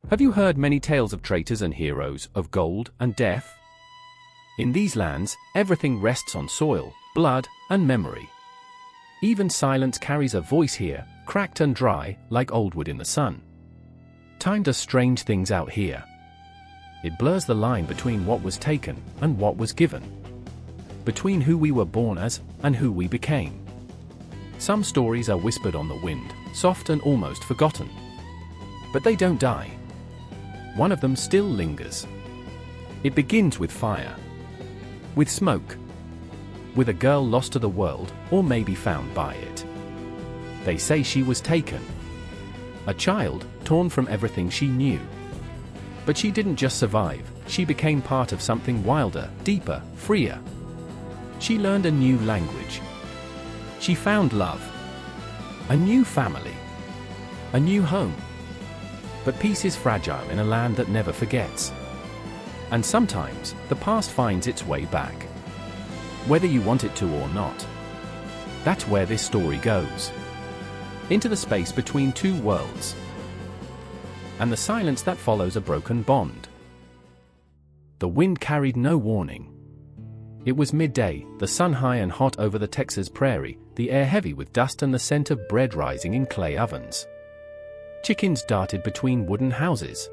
Have you heard many tales of traitors and heroes, of gold and death? In these lands, everything rests on soil, blood, and memory. Even silence carries a voice here, cracked and dry, like old wood in the sun. Time does strange things out here. It blurs the line between what was taken and what was given. Between who we were born as and who we became. Some stories are whispered on the wind, soft and almost forgotten. But they don't die. One of them still lingers. It begins with fire. With smoke. With a girl lost to the world, or maybe found by it. They say she was taken. A child, torn from everything she knew. But she didn't just survive, she became part of something wilder, deeper, freer. She learned a new language. She found love. A new family. A new home. But peace is fragile in a land that never forgets. And sometimes, the past finds its way back. Whether you want it to or not. That's where this story goes. Into the space between two worlds. And the silence that follows a broken bond. The wind carried no warning. It was midday, the sun high and hot over the Texas prairie, the air heavy with dust and the scent of bread rising in clay ovens. Chickens darted between wooden houses.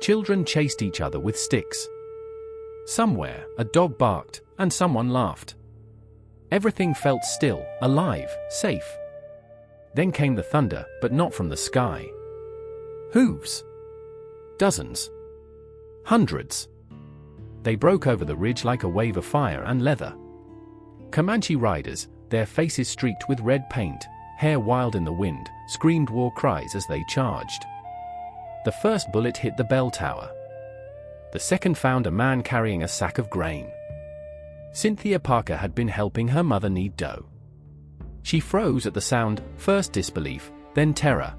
Children chased each other with sticks. Somewhere, a dog barked, and someone laughed. Everything felt still, alive, safe. Then came the thunder, but not from the sky. Hooves. Dozens. Hundreds. They broke over the ridge like a wave of fire and leather. Comanche riders, their faces streaked with red paint, hair wild in the wind, screamed war cries as they charged. The first bullet hit the bell tower. The second found a man carrying a sack of grain. Cynthia Parker had been helping her mother knead dough. She froze at the sound, first disbelief, then terror.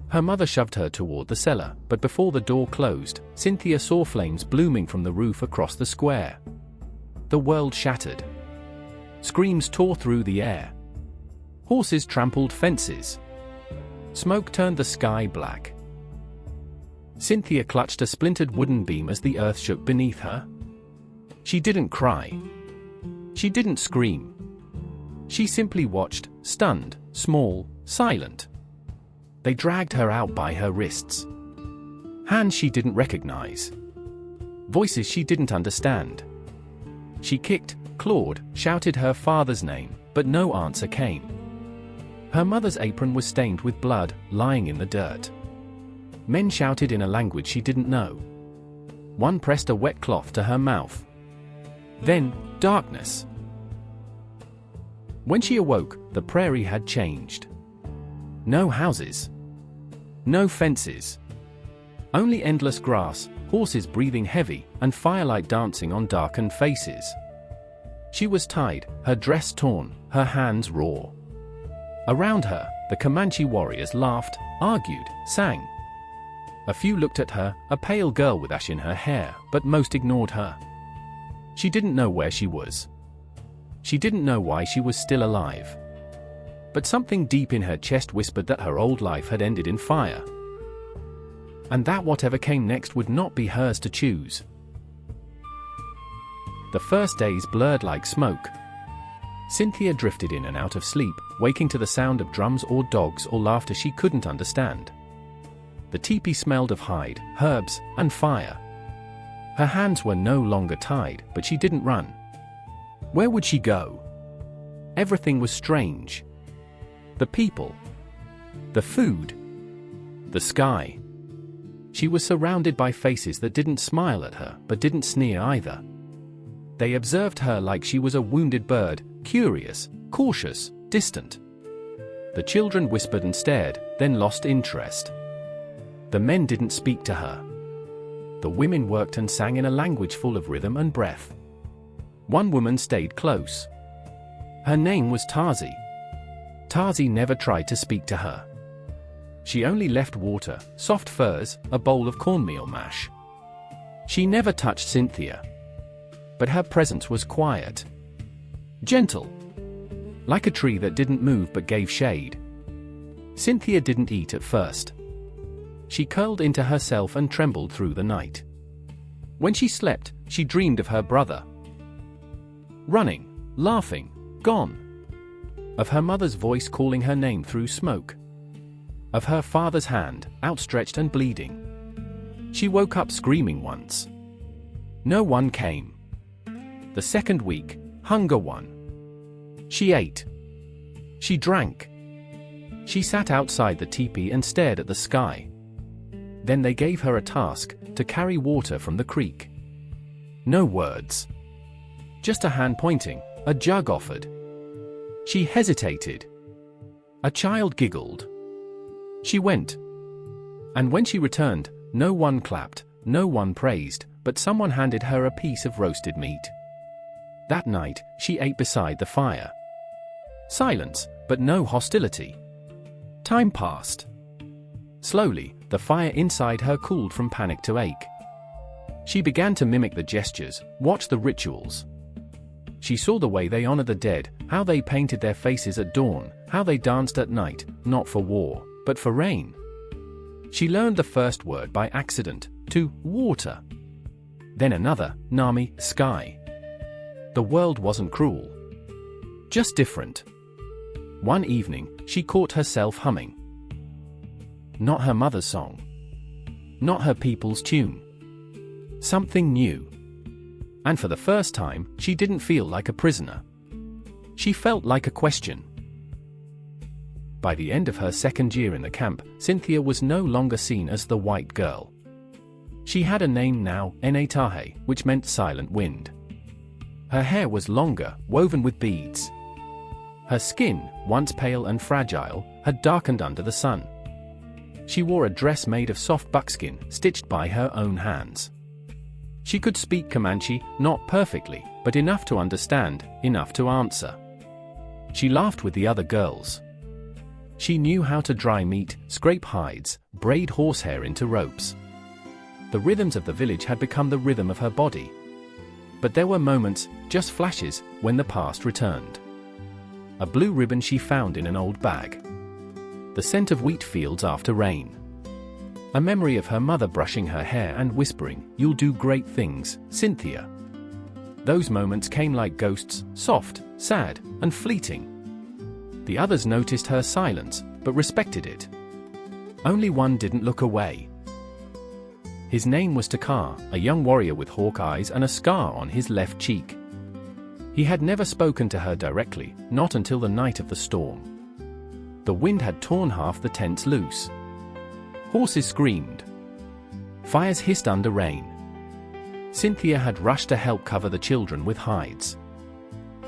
Her mother shoved her toward the cellar, but before the door closed, Cynthia saw flames blooming from the roof across the square. The world shattered. Screams tore through the air. Horses trampled fences. Smoke turned the sky black. Cynthia clutched a splintered wooden beam as the earth shook beneath her. She didn't cry. She didn't scream. She simply watched, stunned, small, silent. They dragged her out by her wrists. Hands she didn't recognize. Voices she didn't understand. She kicked, clawed, shouted her father's name, but no answer came. Her mother's apron was stained with blood, lying in the dirt. Men shouted in a language she didn't know. One pressed a wet cloth to her mouth. Then, darkness. When she awoke, the prairie had changed. No houses. No fences. Only endless grass, horses breathing heavy, and firelight dancing on darkened faces. She was tied, her dress torn, her hands raw. Around her, the Comanche warriors laughed, argued, sang. A few looked at her, a pale girl with ash in her hair, but most ignored her. She didn't know where she was. She didn't know why she was still alive. But something deep in her chest whispered that her old life had ended in fire. And that whatever came next would not be hers to choose. The first days blurred like smoke. Cynthia drifted in and out of sleep, waking to the sound of drums or dogs or laughter she couldn't understand. The teepee smelled of hide, herbs, and fire. Her hands were no longer tied, but she didn't run. Where would she go? Everything was strange. The people. The food. The sky. She was surrounded by faces that didn't smile at her, but didn't sneer either. They observed her like she was a wounded bird, curious, cautious, distant. The children whispered and stared, then lost interest. The men didn't speak to her. The women worked and sang in a language full of rhythm and breath. One woman stayed close. Her name was Tazi. Tazi never tried to speak to her. She only left water, soft furs, a bowl of cornmeal mash. She never touched Cynthia. But her presence was quiet. Gentle. Like a tree that didn't move but gave shade. Cynthia didn't eat at first. she curled into herself and trembled through the night. When she slept, she dreamed of her brother. Running, laughing, gone. Of her mother's voice calling her name through smoke. Of her father's hand, outstretched and bleeding. She woke up screaming once. No one came. The second week, hunger won. She ate. She drank. She sat outside the teepee and stared at the sky. Then they gave her a task, to carry water from the creek. No words. Just a hand pointing, a jug offered. She hesitated. A child giggled. She went. And when she returned, no one clapped, no one praised, but someone handed her a piece of roasted meat. That night, she ate beside the fire. Silence, but no hostility. Time passed. Slowly, the fire inside her cooled from panic to ache. She began to mimic the gestures, watch the rituals. She saw the way they honored the dead, how they painted their faces at dawn, how they danced at night, not for war, but for rain. She learned the first word by accident, to water. Then another, Nami, sky. The world wasn't cruel. Just different. One evening, she caught herself humming. Not her mother's song. Not her people's tune. Something new. And for the first time, she didn't feel like a prisoner. She felt like a question. By the end of her second year in the camp, Cynthia was no longer seen as the white girl. She had a name now, Enetahe, which meant silent wind. Her hair was longer, woven with beads. Her skin, once pale and fragile, had darkened under the sun. She wore a dress made of soft buckskin, stitched by her own hands. She could speak Comanche, not perfectly, but enough to understand, enough to answer. She laughed with the other girls. She knew how to dry meat, scrape hides, braid horsehair into ropes. The rhythms of the village had become the rhythm of her body. But there were moments, just flashes, when the past returned. A blue ribbon she found in an old bag. The scent of wheat fields after rain. A memory of her mother brushing her hair and whispering, "You'll do great things, Cynthia." Those moments came like ghosts, soft, sad, and fleeting. The others noticed her silence, but respected it. Only one didn't look away. His name was Takar, a young warrior with hawk eyes and a scar on his left cheek. He had never spoken to her directly, not until the night of the storm. The wind had torn half the tents loose. Horses screamed. Fires hissed under rain. Cynthia had rushed to help cover the children with hides.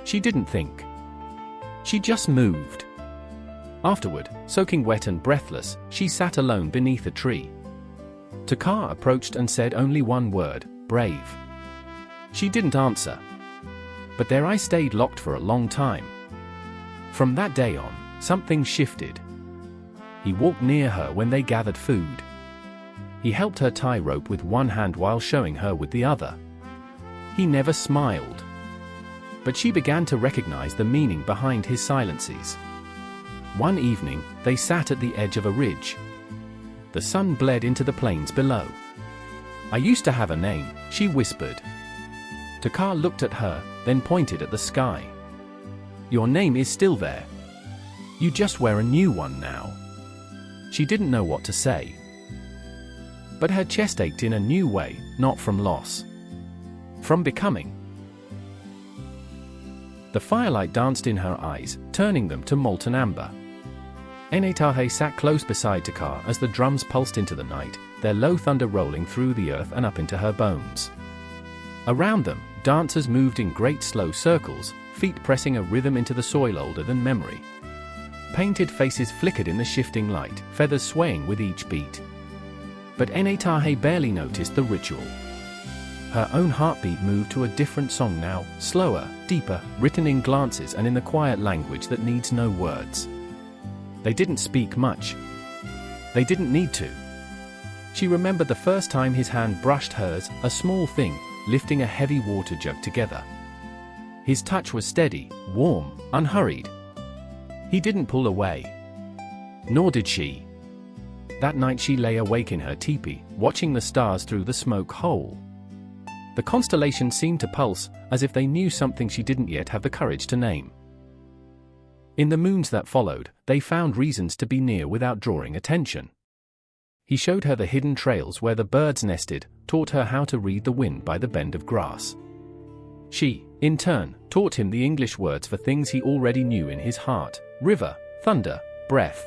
She didn't think. She just moved. Afterward, soaking wet and breathless, she sat alone beneath a tree. Takar approached and said only one word, "Brave." She didn't answer. But their eyes stayed locked for a long time. From that day on, something shifted. He walked near her when they gathered food. He helped her tie rope with one hand while showing her with the other. He never smiled. But she began to recognize the meaning behind his silences. One evening, they sat at the edge of a ridge. The sun bled into the plains below. "I used to have a name," she whispered. Takar looked at her, then pointed at the sky. "Your name is still there. You just wear a new one now." She didn't know what to say. But her chest ached in a new way, not from loss. From becoming. The firelight danced in her eyes, turning them to molten amber. Enetahe sat close beside Takar as the drums pulsed into the night, their low thunder rolling through the earth and up into her bones. Around them, dancers moved in great slow circles, feet pressing a rhythm into the soil older than memory. Painted faces flickered in the shifting light, feathers swaying with each beat. But Enetahe barely noticed the ritual. Her own heartbeat moved to a different song now, slower, deeper, written in glances and in the quiet language that needs no words. They didn't speak much. They didn't need to. She remembered the first time his hand brushed hers, a small thing, lifting a heavy water jug together. His touch was steady, warm, unhurried. He didn't pull away. Nor did she. That night she lay awake in her teepee, watching the stars through the smoke hole. The constellations seemed to pulse, as if they knew something she didn't yet have the courage to name. In the moons that followed, they found reasons to be near without drawing attention. He showed her the hidden trails where the birds nested, taught her how to read the wind by the bend of grass. She, in turn, taught him the English words for things he already knew in his heart: river, thunder, breath.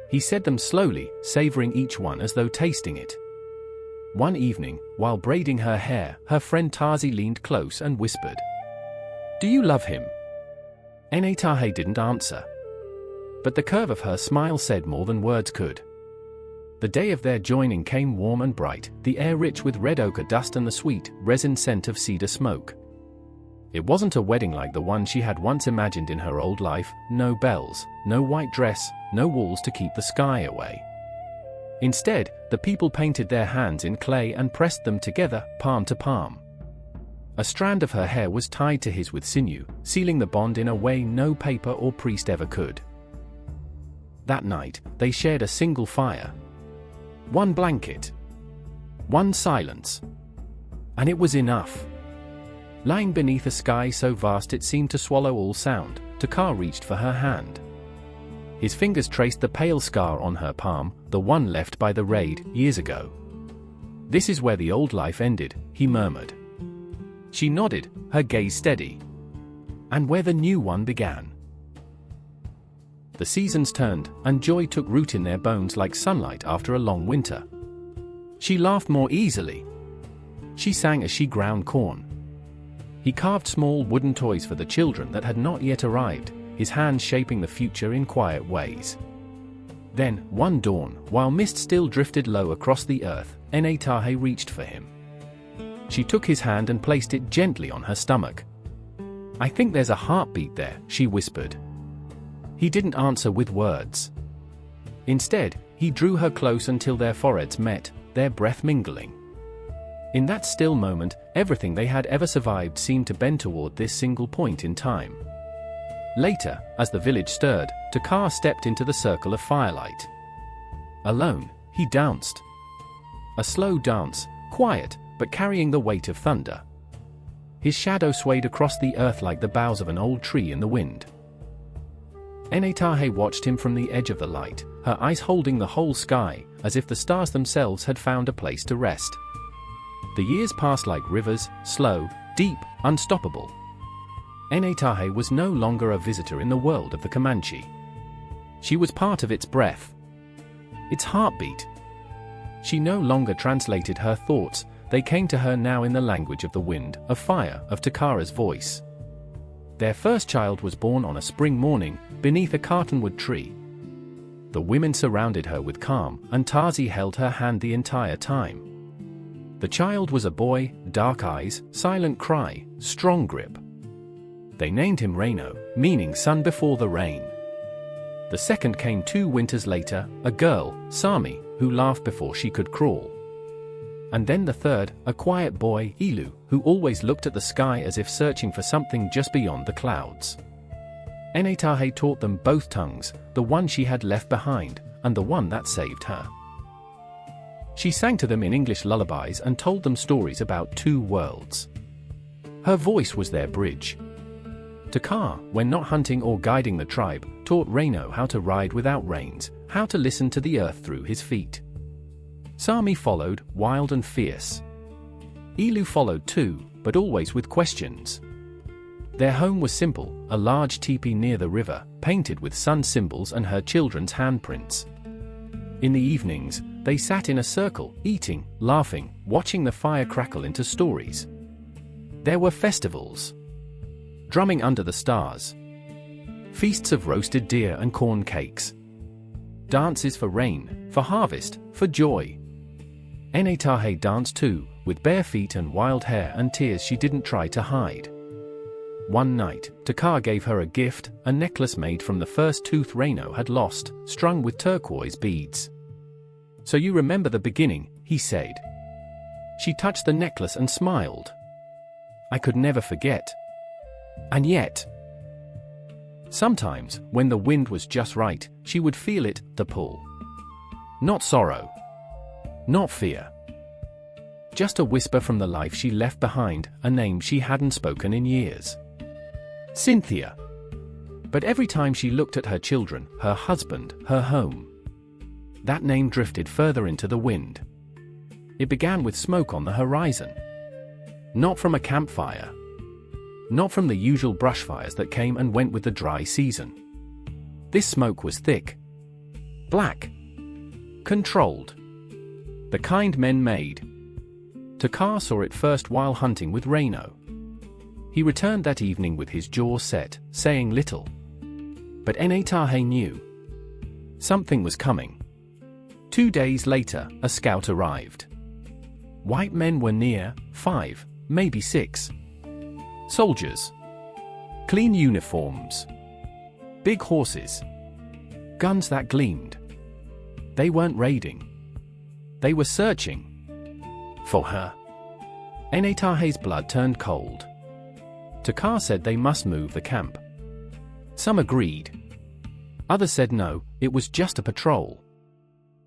He said them slowly, savoring each one as though tasting it. One evening, while braiding her hair, her friend Tazi leaned close and whispered, "Do you love him?" Tahe didn't answer. But the curve of her smile said more than words could. The day of their joining came warm and bright, the air rich with red ochre dust and the sweet, resin scent of cedar smoke. It wasn't a wedding like the one she had once imagined in her old life: no bells, no white dress, no walls to keep the sky away. Instead, the people painted their hands in clay and pressed them together, palm to palm. A strand of her hair was tied to his with sinew, sealing the bond in a way no paper or priest ever could. That night, they shared a single fire. One blanket. One silence. And it was enough. Lying beneath a sky so vast it seemed to swallow all sound, Takar reached for her hand. His fingers traced the pale scar on her palm, the one left by the raid, years ago. "This is where the old life ended," he murmured. She nodded, her gaze steady. "And where the new one began." The seasons turned, and joy took root in their bones like sunlight after a long winter. She laughed more easily. She sang as she ground corn. He carved small wooden toys for the children that had not yet arrived, his hands shaping the future in quiet ways. Then, one dawn, while mist still drifted low across the earth, Tahe reached for him. She took his hand and placed it gently on her stomach. "I think there's a heartbeat there," she whispered. He didn't answer with words. Instead, he drew her close until their foreheads met, their breath mingling. In that still moment, everything they had ever survived seemed to bend toward this single point in time. Later, as the village stirred, Takar stepped into the circle of firelight. Alone, he danced. A slow dance, quiet, but carrying the weight of thunder. His shadow swayed across the earth like the boughs of an old tree in the wind. Tahe watched him from the edge of the light, her eyes holding the whole sky, as if the stars themselves had found a place to rest. The years passed like rivers, slow, deep, unstoppable. Tahe was no longer a visitor in the world of the Comanche. She was part of its breath. Its heartbeat. She no longer translated her thoughts, they came to her now in the language of the wind, of fire, of Takara's voice. Their first child was born on a spring morning, beneath a cottonwood tree. The women surrounded her with calm, and Tazi held her hand the entire time. The child was a boy, dark eyes, silent cry, strong grip. They named him Reno, meaning sun before the rain. The second came 2 winters later, a girl, Sami, who laughed before she could crawl. And then the third, a quiet boy, Ilu, who always looked at the sky as if searching for something just beyond the clouds. Tahe taught them both tongues, the one she had left behind, and the one that saved her. She sang to them in English lullabies and told them stories about 2 worlds. Her voice was their bridge. Takar, when not hunting or guiding the tribe, taught Reno how to ride without reins, how to listen to the earth through his feet. Sami followed, wild and fierce. Ilu followed too, but always with questions. Their home was simple, a large teepee near the river, painted with sun symbols and her children's handprints. In the evenings, they sat in a circle, eating, laughing, watching the fire crackle into stories. There were festivals. Drumming under the stars. Feasts of roasted deer and corn cakes. Dances for rain, for harvest, for joy. Tahe danced too, with bare feet and wild hair and tears she didn't try to hide. One night, Takar gave her a gift, a necklace made from the first tooth Reno had lost, strung with turquoise beads. "So you remember the beginning," he said. She touched the necklace and smiled. "I could never forget." And yet, sometimes, when the wind was just right, she would feel it, the pull. Not sorrow. Not fear. Just a whisper from the life she left behind, a name she hadn't spoken in years. Cynthia. But every time she looked at her children, her husband, her home, that name drifted further into the wind. It began with smoke on the horizon. Not from a campfire. Not from the usual brush fires that came and went with the dry season. This smoke was thick. Black. Controlled. The kind men made. Takar saw it first while hunting with Reno. He returned that evening with his jaw set, saying little. But Natahe knew. Something was coming. 2 days later, a scout arrived. White men were near, 5, maybe 6. Soldiers. Clean uniforms. Big horses. Guns that gleamed. They weren't raiding. They were searching. For her. Natahe's blood turned cold. Takar said they must move the camp. Some agreed. Others said no, it was just a patrol.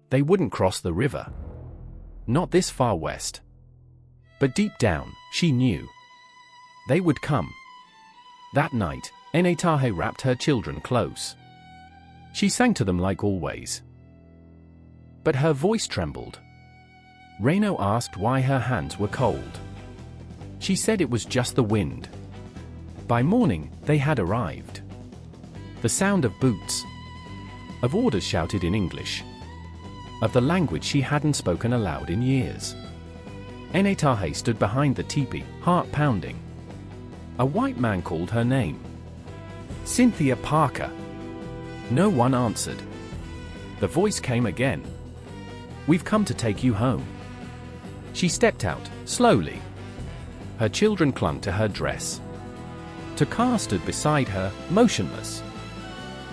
They wouldn't cross the river. Not this far west. But deep down, she knew. They would come. That night, Natahe wrapped her children close. She sang to them like always. But her voice trembled. Reno asked why her hands were cold. She said it was just the wind. By morning, they had arrived. The sound of boots. Of orders shouted in English. Of the language she hadn't spoken aloud in years. Natahe stood behind the teepee, heart pounding. A white man called her name. Cynthia Parker. No one answered. The voice came again. We've come to take you home. She stepped out, slowly. Her children clung to her dress. Takar stood beside her, motionless.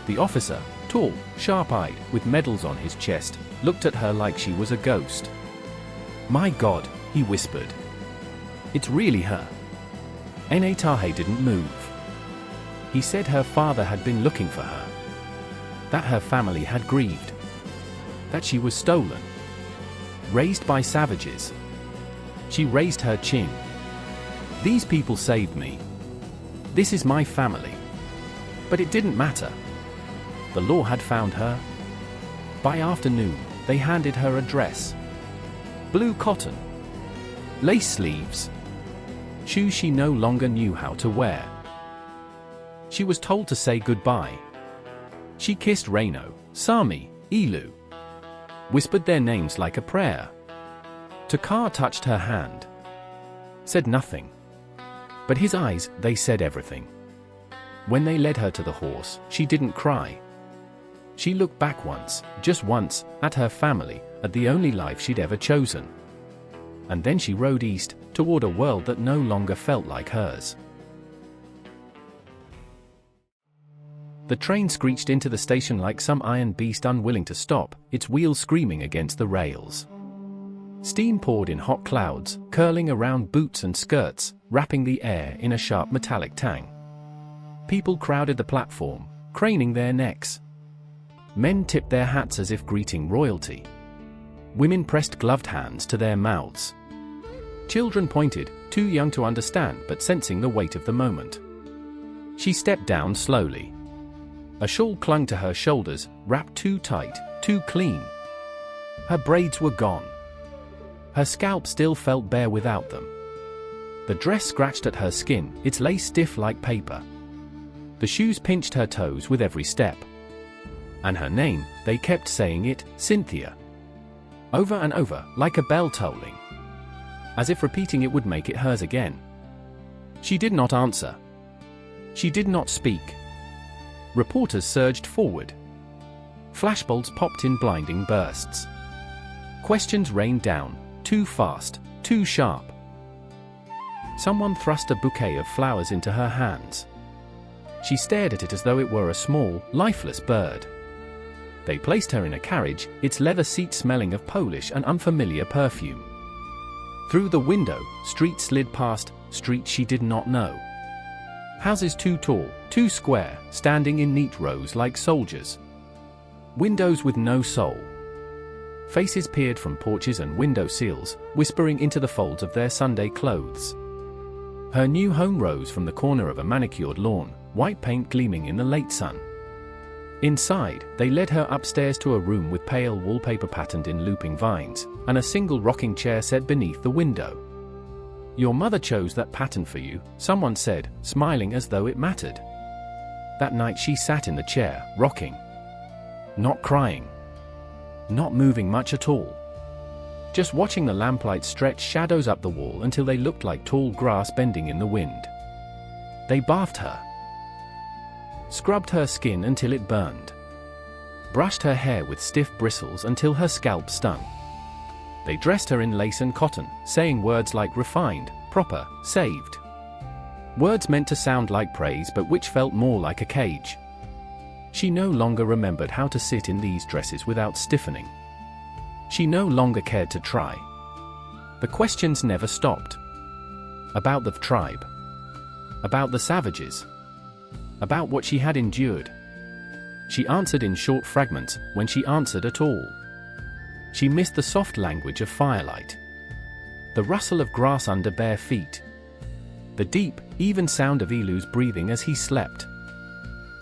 The officer, tall, sharp-eyed, with medals on his chest, looked at her like she was a ghost. My God, he whispered. It's really her. Natahe didn't move. He said her father had been looking for her. That her family had grieved. That she was stolen. Raised by savages. She raised her chin. These people saved me. This is my family. But it didn't matter. The law had found her. By afternoon, they handed her a dress. Blue cotton. Lace sleeves. Shoes she no longer knew how to wear. She was told to say goodbye. She kissed Reno, Sami, Elu. Whispered their names like a prayer. Takar touched her hand. Said nothing. But his eyes, they said everything. When they led her to the horse, she didn't cry. She looked back once, just once, at her family, at the only life she'd ever chosen. And then she rode east, toward a world that no longer felt like hers. The train screeched into the station like some iron beast unwilling to stop, its wheels screaming against the rails. Steam poured in hot clouds, curling around boots and skirts, wrapping the air in a sharp metallic tang. People crowded the platform, craning their necks. Men tipped their hats as if greeting royalty. Women pressed gloved hands to their mouths. Children pointed, too young to understand but sensing the weight of the moment. She stepped down slowly. A shawl clung to her shoulders, wrapped too tight, too clean. Her braids were gone. Her scalp still felt bare without them. The dress scratched at her skin, its lace stiff like paper. The shoes pinched her toes with every step. And her name, they kept saying it, Cynthia. Over and over, like a bell tolling. As if repeating it would make it hers again. She did not answer. She did not speak. Reporters surged forward. Flashbolts popped in blinding bursts. Questions rained down, too fast, too sharp. Someone thrust a bouquet of flowers into her hands. She stared at it as though it were a small, lifeless bird. They placed her in a carriage, its leather seat smelling of Polish and unfamiliar perfume. Through the window, streets slid past, streets she did not know. Houses too tall, too square, standing in neat rows like soldiers. Windows with no soul. Faces peered from porches and window sills, whispering into the folds of their Sunday clothes. Her new home rose from the corner of a manicured lawn, white paint gleaming in the late sun. Inside, they led her upstairs to a room with pale wallpaper patterned in looping vines, and a single rocking chair set beneath the window. "Your mother chose that pattern for you," someone said, smiling as though it mattered. That night she sat in the chair, rocking. Not crying. Not moving much at all. Just watching the lamplight stretch shadows up the wall until they looked like tall grass bending in the wind. They bathed her. Scrubbed her skin until it burned. Brushed her hair with stiff bristles until her scalp stung. They dressed her in lace and cotton, saying words like refined, proper, saved. Words meant to sound like praise but which felt more like a cage. She no longer remembered how to sit in these dresses without stiffening. She no longer cared to try. The questions never stopped. About the tribe. About the savages. About what she had endured. She answered in short fragments, when she answered at all. She missed the soft language of firelight. The rustle of grass under bare feet. The deep, even sound of Elu's breathing as he slept.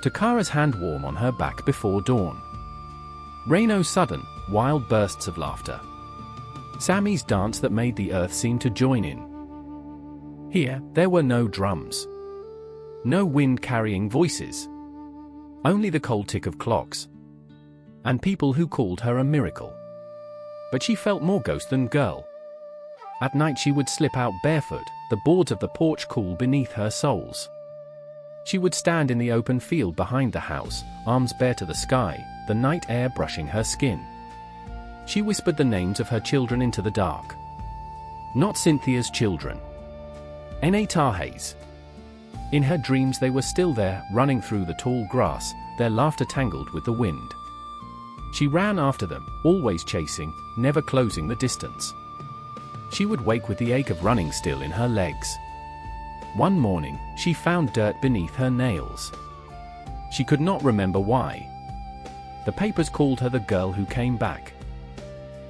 Takara's hand warm on her back before dawn. Reino's sudden, wild bursts of laughter. Sammy's dance that made the earth seem to join in. Here, there were no drums. No wind-carrying voices. Only the cold tick of clocks. And people who called her a miracle. But she felt more ghost than girl. At night she would slip out barefoot, the boards of the porch cool beneath her soles. She would stand in the open field behind the house, arms bare to the sky, the night air brushing her skin. She whispered the names of her children into the dark. Not Cynthia's children. Tahe's. In her dreams they were still there, running through the tall grass, their laughter tangled with the wind. She ran after them, always chasing, never closing the distance. She would wake with the ache of running still in her legs. One morning, she found dirt beneath her nails. She could not remember why. The papers called her the girl who came back.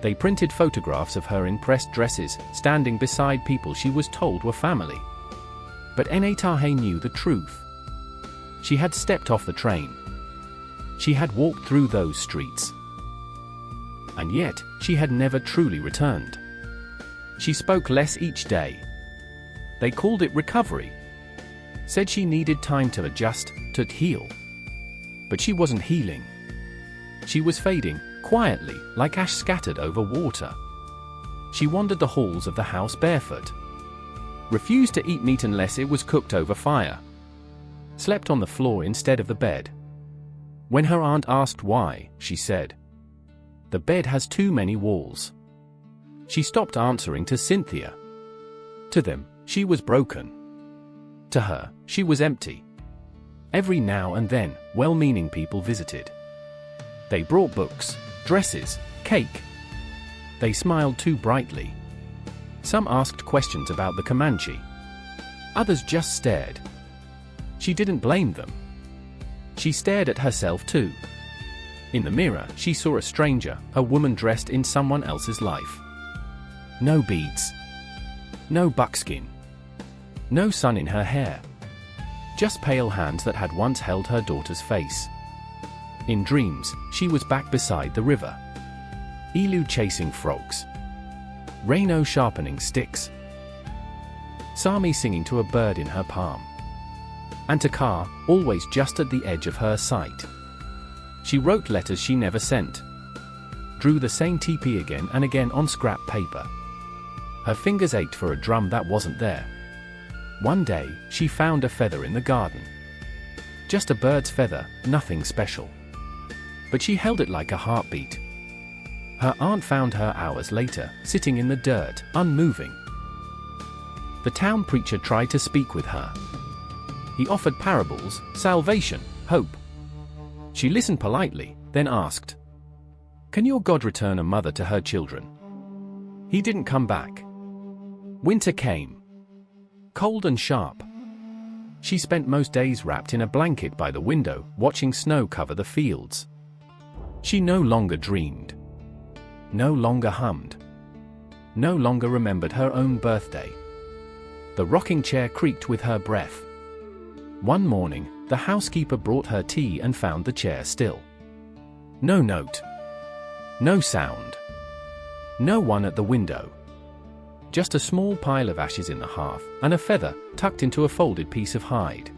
They printed photographs of her in pressed dresses, standing beside people she was told were family. But Tahe knew the truth. She had stepped off the train. She had walked through those streets. And yet, she had never truly returned. She spoke less each day. They called it recovery. Said she needed time to adjust, to heal. But she wasn't healing. She was fading, quietly, like ash scattered over water. She wandered the halls of the house barefoot. Refused to eat meat unless it was cooked over fire. Slept on the floor instead of the bed. When her aunt asked why, she said, "The bed has too many walls." She stopped answering to Cynthia. To them, she was broken. To her, she was empty. Every now and then, well-meaning people visited. They brought books, dresses, cake. They smiled too brightly. Some asked questions about the Comanche. Others just stared. She didn't blame them. She stared at herself too. In the mirror, she saw a stranger, a woman dressed in someone else's life. No beads. No buckskin. No sun in her hair. Just pale hands that had once held her daughter's face. In dreams, she was back beside the river. Elu chasing frogs. Reino sharpening sticks. Sami singing to a bird in her palm. And Takar, always just at the edge of her sight. She wrote letters she never sent. Drew the same TP again and again on scrap paper. Her fingers ached for a drum that wasn't there. One day, she found a feather in the garden. Just a bird's feather, nothing special. But she held it like a heartbeat. Her aunt found her hours later, sitting in the dirt, unmoving. The town preacher tried to speak with her. He offered parables, salvation, hope. She listened politely, then asked, "Can your God return a mother to her children?" He didn't come back. Winter came. Cold and sharp. She spent most days wrapped in a blanket by the window, watching snow cover the fields. She no longer dreamed. no longer hummed. No longer remembered her own birthday. The rocking chair creaked with her breath. One morning, the housekeeper brought her tea and found the chair still. No note. No sound. No one at the window. Just a small pile of ashes in the hearth, and a feather, tucked into a folded piece of hide.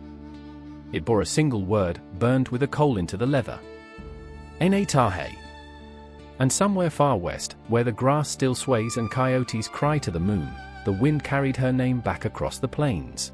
It bore a single word, burned with a coal into the leather. Enatahe. And somewhere far west, where the grass still sways and coyotes cry to the moon, the wind carried her name back across the plains.